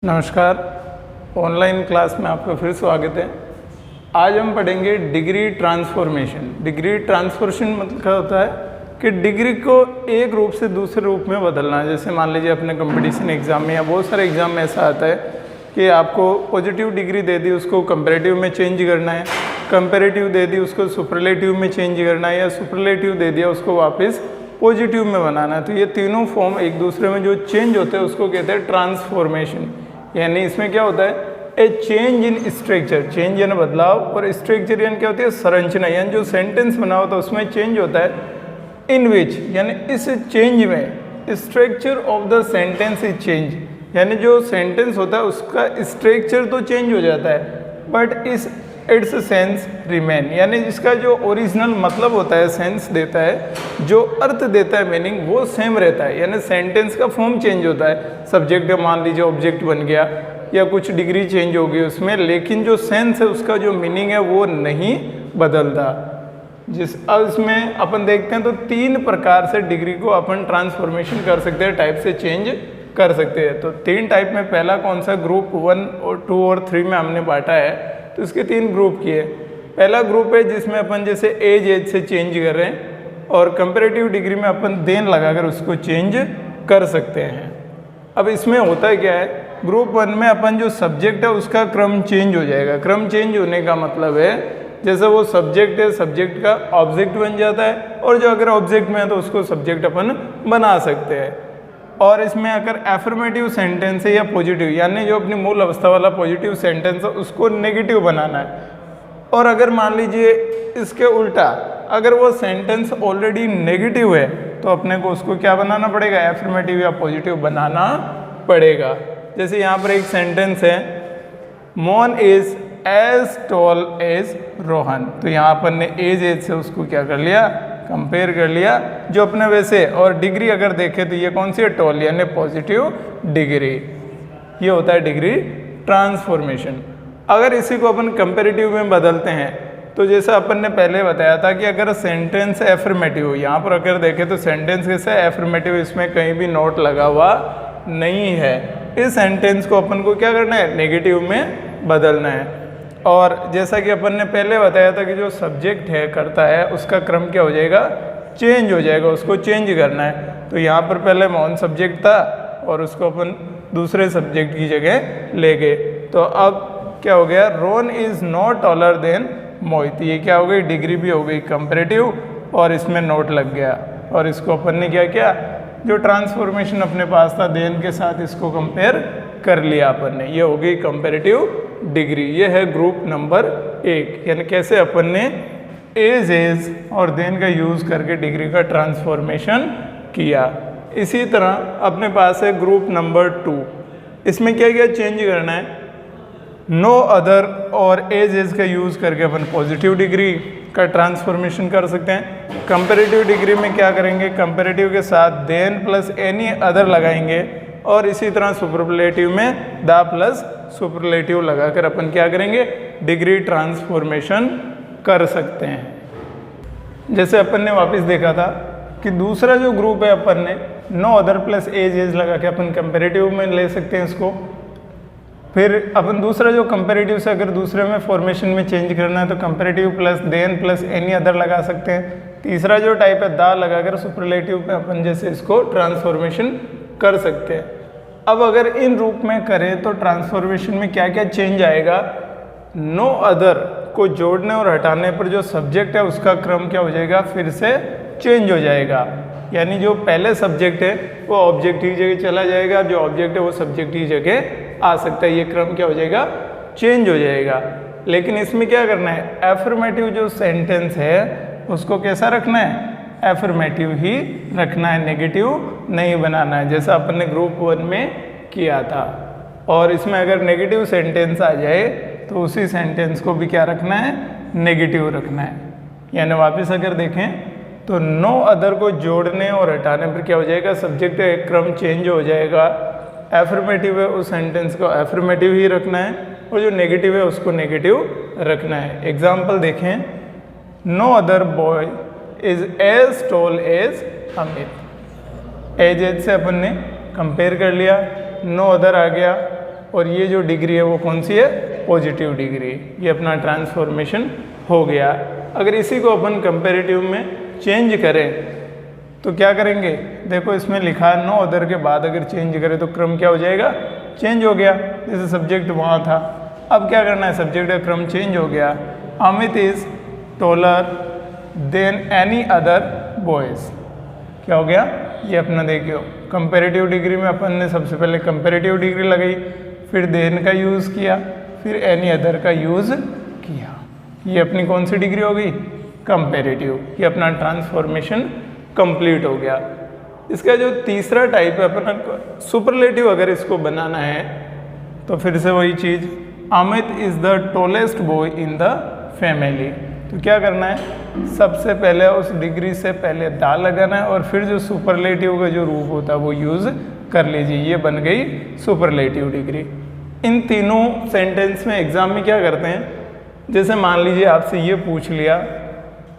नमस्कार, online class में आपका फिर स्वागत है। आज हम पढ़ेंगे डिग्री ट्रांसफॉर्मेशन। डिग्री ट्रांसफॉर्मेशन मतलब क्या होता है कि डिग्री को एक रूप से दूसरे रूप में बदलना है। जैसे मान लीजिए अपने कंपटीशन एग्जाम में या बहुत सारे एग्जाम में ऐसा आता है कि आपको पॉजिटिव डिग्री दे दी, उसको कंपैरेटिव में चेंज करना है, कंपैरेटिव दे दी उसको सुपरलेटिव में चेंज करना है, या सुपरलेटिव दे दिया उसको वापस पॉजिटिव में बनाना है। तो ये तीनों फॉर्म एक दूसरे में जो चेंज होते हैं उसको कहते हैं ट्रांसफॉर्मेशन। यानी इसमें क्या होता है, ए चेंज इन स्ट्रक्चर, चेंज यानी बदलाव, और स्ट्रक्चर यानी क्या होती है, संरचना। यानी जो सेंटेंस बना होता है उसमें चेंज होता है। इन विच यानी इस चेंज में structure of the sentence is change, यानी जो सेंटेंस होता है उसका स्ट्रक्चर तो चेंज हो जाता है बट इट्स सेंस रिमेन, यानी जिसका जो ओरिजिनल मतलब होता है, सेंस देता है, जो अर्थ देता है, मीनिंग, वो सेम रहता है। यानी सेंटेंस का फॉर्म चेंज होता है, सब्जेक्ट मान लीजिए ऑब्जेक्ट बन गया या कुछ डिग्री चेंज हो गई उसमें, लेकिन जो सेंस है उसका जो मीनिंग है वो नहीं बदलता। अब इसमें अपन देखते हैं तो तीन प्रकार से डिग्री को अपन ट्रांसफॉर्मेशन कर सकते हैं, टाइप से चेंज कर सकते हैं। तो तीन टाइप में पहला कौन सा, ग्रुप 1 और 2 और 3 में हमने बांटा है, तो इसके तीन ग्रुप किए। पहला ग्रुप है जिसमें अपन जैसे एज से चेंज कर रहे हैं, और कंपैरेटिव डिग्री में अपन देन लगाकर उसको चेंज कर सकते हैं। अब इसमें होता है क्या है, ग्रुप 1 में अपन जो सब्जेक्ट है उसका क्रम चेंज हो जाएगा। क्रम चेंज होने का मतलब है जैसे वो सब्जेक्ट है, सब्जेक्ट का ऑब्जेक्ट बन जाता है, और जो अगर ऑब्जेक्ट में है तो उसको सब्जेक्ट अपन बना सकते हैं। और इसमें अगर एफर्मेटिव सेंटेंस है या पॉजिटिव, यानी जो अपनी मूल अवस्था वाला पॉजिटिव सेंटेंस है उसको नेगेटिव बनाना है। और अगर मान लीजिए इसके उल्टा, अगर वो सेंटेंस ऑलरेडी नेगेटिव है तो अपने को उसको क्या बनाना पड़ेगा, एफर्मेटिव या पॉजिटिव बनाना पड़ेगा। जैसे यहाँ पर एक सेंटेंस है, Mohan is as tall as Rohan, तो यहाँ अपन ने एज से उसको क्या कर लिया, कंपेयर कर लिया जो अपने वैसे। और डिग्री अगर देखें तो ये कौन सी है, टॉल, यानी पॉजिटिव डिग्री। ये होता है डिग्री ट्रांसफॉर्मेशन। अगर इसी को अपन कंपैरेटिव में बदलते हैं तो जैसा अपन ने पहले बताया था कि अगर सेंटेंस एफर्मेटिव हो, यहाँ पर अगर देखें तो सेंटेंस कैसे एफर्मेटिव, इसमें कहीं भी नोट लगा हुआ नहीं है। इस सेंटेंस को अपन को क्या करना है, नेगेटिव में बदलना है। और जैसा कि अपन ने पहले बताया था कि जो सब्जेक्ट है करता है उसका क्रम क्या हो जाएगा, चेंज हो जाएगा, उसको चेंज करना है। तो यहाँ पर पहले मोहन सब्जेक्ट था और उसको अपन दूसरे सब्जेक्ट की जगह ले गए। तो अब क्या हो गया, Rohan is not taller than Mohit. ये क्या हो गई, डिग्री भी हो गई कंपैरेटिव, और इसमें नोट लग गया। और इसको अपन ने क्या किया, जो ट्रांसफॉर्मेशन अपने पास था देन के साथ इसको कंपेयर कर लिया अपन ने, ये हो गई कंपैरेटिव डिग्री। ये है ग्रुप नंबर 1, यानी कैसे अपन ने एज और देन का यूज़ करके डिग्री का ट्रांसफॉर्मेशन किया। इसी तरह अपने पास है ग्रुप नंबर 2। इसमें क्या क्या चेंज करना है, नो अदर और एज का यूज़ करके अपन पॉजिटिव डिग्री का ट्रांसफॉर्मेशन कर सकते हैं। कंपैरेटिव डिग्री में क्या करेंगे, कंपैरेटिव के साथ देन प्लस एनी अदर लगाएंगे, और इसी तरह सुपरलेटिव में द प्लस सुपरलेटिव लगाकर अपन क्या करेंगे, डिग्री ट्रांसफॉर्मेशन कर सकते हैं। जैसे अपन ने वापस देखा था कि दूसरा जो ग्रुप है अपन ने नो अदर प्लस एज लगा के अपन कंपैरेटिव में ले सकते हैं इसको। फिर अपन दूसरा जो कंपैरेटिव से अगर दूसरे में फॉर्मेशन में चेंज करना है तो comparative plus than plus any other लगा सकते हैं। तीसरा जो टाइप है द लगाकर सुपरलेटिव पे अपन जैसे इसको ट्रांसफॉर्मेशन कर सकते हैं। अब अगर इन रूप में करें तो ट्रांसफॉर्मेशन में क्या क्या चेंज आएगा, नो अदर को जोड़ने और हटाने पर जो सब्जेक्ट है उसका क्रम क्या हो जाएगा, फिर से चेंज हो जाएगा। यानी जो पहले सब्जेक्ट है वो ऑब्जेक्ट की जगह चला जाएगा, जो ऑब्जेक्ट है वो सब्जेक्ट की जगह आ सकता है। ये क्रम क्या हो जाएगा, चेंज हो जाएगा। लेकिन इसमें क्या करना है, एफर्मेटिव जो सेंटेंस है उसको कैसा रखना है, एफर्मेटिव ही रखना है, नेगेटिव नहीं बनाना है, जैसा अपन ने ग्रुप 1 में किया था। और इसमें अगर नेगेटिव सेंटेंस आ जाए तो उसी सेंटेंस को भी क्या रखना है, नेगेटिव रखना है। यानी वापस अगर देखें तो नो अदर को जोड़ने और हटाने पर क्या हो जाएगा, सब्जेक्ट का क्रम चेंज हो जाएगा। एफर्मेटिव है उस सेंटेंस को एफर्मेटिव ही रखना है, और जो नेगेटिव है उसको नेगेटिव रखना है। एग्जाम्पल देखें, no other boy is as tall as Amit. As से अपन ने कंपेयर कर लिया, नो अदर आ गया, और ये जो डिग्री है वो कौन सी है, पॉजिटिव डिग्री। ये अपना ट्रांसफॉर्मेशन हो गया। अगर इसी को अपन कंपैरेटिव में चेंज करें तो क्या करेंगे, देखो इसमें लिखा है नो अदर के बाद अगर चेंज करें तो क्रम क्या हो जाएगा, चेंज हो गया। जैसे सब्जेक्ट वहाँ था, अब क्या करना है, सब्जेक्ट का क्रम चेंज हो गया। Amit is taller than any other boys, क्या हो गया, ये अपना देखियो कंपैरेटिव डिग्री में अपन ने सबसे पहले कंपैरेटिव डिग्री लगाई, फिर देन का यूज़ किया, फिर एनी अदर का यूज़ किया। ये अपनी कौन सी डिग्री हो गई, कंपैरेटिव। ये अपना ट्रांसफॉर्मेशन कंप्लीट हो गया। इसका जो तीसरा टाइप है अपना सुपरलेटिव, अगर इसको बनाना है तो फिर से वही चीज़, Amit is the tallest boy in the family. तो क्या करना है, सबसे पहले उस डिग्री से पहले दा लगाना है और फिर जो सुपरलेटिव का जो रूप होता है वो यूज़ कर लीजिए। ये बन गई सुपरलेटिव डिग्री। इन तीनों सेंटेंस में एग्ज़ाम में क्या करते हैं, जैसे मान लीजिए आपसे ये पूछ लिया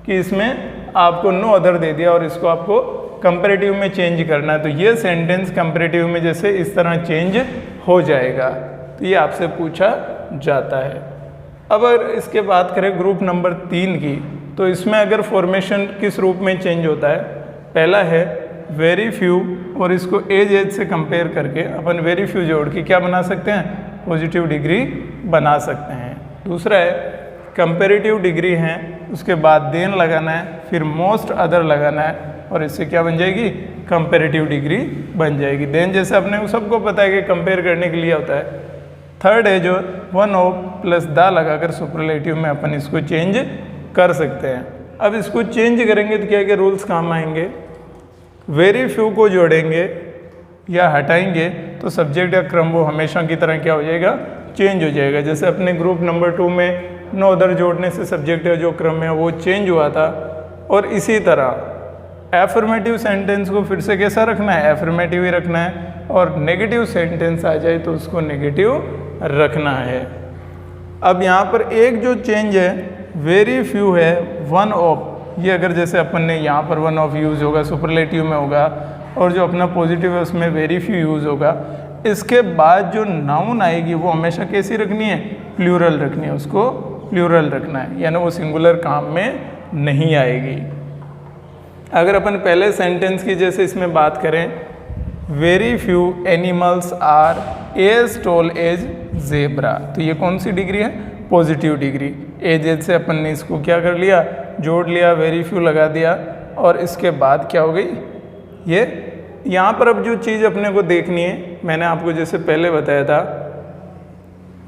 कि इसमें आपको नो अदर दे दिया और इसको आपको कंपैरेटिव में चेंज करना है, तो ये सेंटेंस कंपैरेटिव में जैसे इस तरह चेंज हो जाएगा। तो ये आपसे पूछा जाता है। अब अगर इसके बात करें ग्रुप नंबर 3 की, तो इसमें अगर फॉर्मेशन किस रूप में चेंज होता है, पहला है वेरी फ्यू, और इसको एज से कंपेयर करके अपन वेरी फ्यू जोड़ के क्या बना सकते हैं, पॉजिटिव डिग्री बना सकते हैं। दूसरा है कंपैरेटिव डिग्री है, उसके बाद देन लगाना है, फिर मोस्ट अदर लगाना है और इससे क्या बन जाएगी, कंपैरेटिव डिग्री बन जाएगी। देन जैसे अपने को सबको पता है कि कंपेयर करने के लिए होता है। थर्ड है जो वन ऑफ प्लस दा लगाकर सुपरलेटिव में अपन इसको चेंज कर सकते हैं। अब इसको चेंज करेंगे तो क्या क्या रूल्स काम आएंगे, वेरी फ्यू को जोड़ेंगे या हटाएंगे तो सब्जेक्ट का क्रम वो हमेशा की तरह क्या हो जाएगा, चेंज हो जाएगा। जैसे अपने ग्रुप नंबर 2 में नो अदर जोड़ने से सब्जेक्ट का जो क्रम है वो चेंज हुआ था। और इसी तरह एफर्मेटिव सेंटेंस को फिर से कैसा रखना है, एफर्मेटिव ही रखना है, और नेगेटिव सेंटेंस आ जाए तो उसको नेगेटिव रखना है। अब यहाँ पर एक जो चेंज है वेरी फ्यू है, वन ऑफ, ये अगर जैसे अपन ने यहाँ पर वन ऑफ यूज़ होगा सुपरलेटिव में होगा, और जो अपना पॉजिटिव है उसमें वेरी फ्यू यूज़ होगा। इसके बाद जो नाउन आएगी वो हमेशा कैसी रखनी है, प्लूरल रखनी है, उसको प्लूरल रखना है, यानी वो सिंगुलर काम में नहीं आएगी। अगर अपन पहले सेंटेंस की जैसे इसमें बात करें, very few animals are as tall as zebra, तो ये कौन सी डिग्री है, पॉजिटिव डिग्री। एज से अपन ने इसको क्या कर लिया, जोड़ लिया, वेरी फ्यू लगा दिया, और इसके बाद क्या हो गई, ये यहाँ पर अब जो चीज़ अपने को देखनी है, मैंने आपको जैसे पहले बताया था,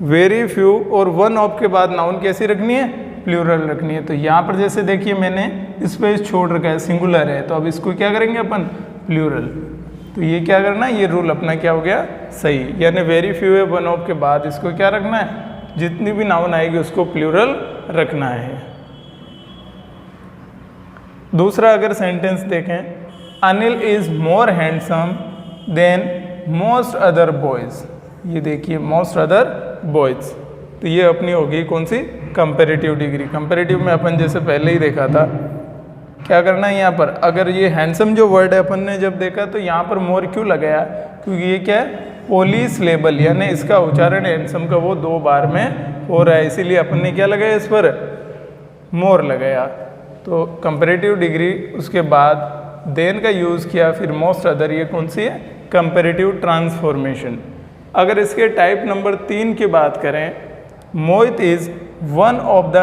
वेरी फ्यू और वन ऑफ के बाद नाउन कैसी रखनी है, प्लूरल रखनी है। तो यहाँ पर जैसे देखिए मैंने स्पेस छोड़ रखा है, सिंगुलर है, तो अब इसको क्या करेंगे अपन, प्लूरल। तो ये क्या करना है, ये रूल अपना क्या हो गया, सही, यानी वेरी फ्यू है, वन ऑफ के बाद इसको क्या रखना है, जितनी भी नाउन आएगी उसको प्लूरल रखना है। दूसरा अगर सेंटेंस देखें, Anil is more handsome than most other boys, ये देखिए मोस्ट अदर बॉयज़, तो ये अपनी होगी कौन सी, कंपैरेटिव डिग्री। कंपैरेटिव में अपन जैसे पहले ही देखा था, क्या करना है यहाँ पर, अगर ये हैंडसम जो वर्ड है अपन ने जब देखा तो यहाँ पर मोर क्यों लगाया, क्योंकि ये क्या है, पॉलीसिलेबल, यानी इसका उच्चारण हैंडसम का वो 2 बार में हो रहा है, इसीलिए अपन ने क्या लगाया इस पर, मोर लगाया। तो कंपैरेटिव डिग्री, उसके बाद देन का यूज़ किया, फिर मोस्ट अदर, ये कौन सी है, कंपैरेटिव ट्रांसफॉर्मेशन। अगर इसके टाइप नंबर 3 की बात करें, Mohit is one of the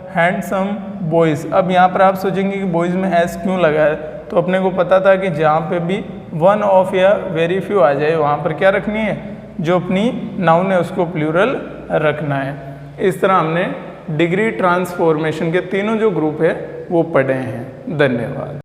handsome boys. अब यहाँ पर आप सोचेंगे कि बॉयज़ में एस क्यों लगा है, तो अपने को पता था कि जहाँ पे भी वन ऑफ या वेरी फ्यू आ जाए वहाँ पर क्या रखनी है, जो अपनी नाउन है उसको प्लूरल रखना है। इस तरह हमने डिग्री ट्रांसफॉर्मेशन के तीनों जो ग्रुप है वो पढ़े हैं। धन्यवाद।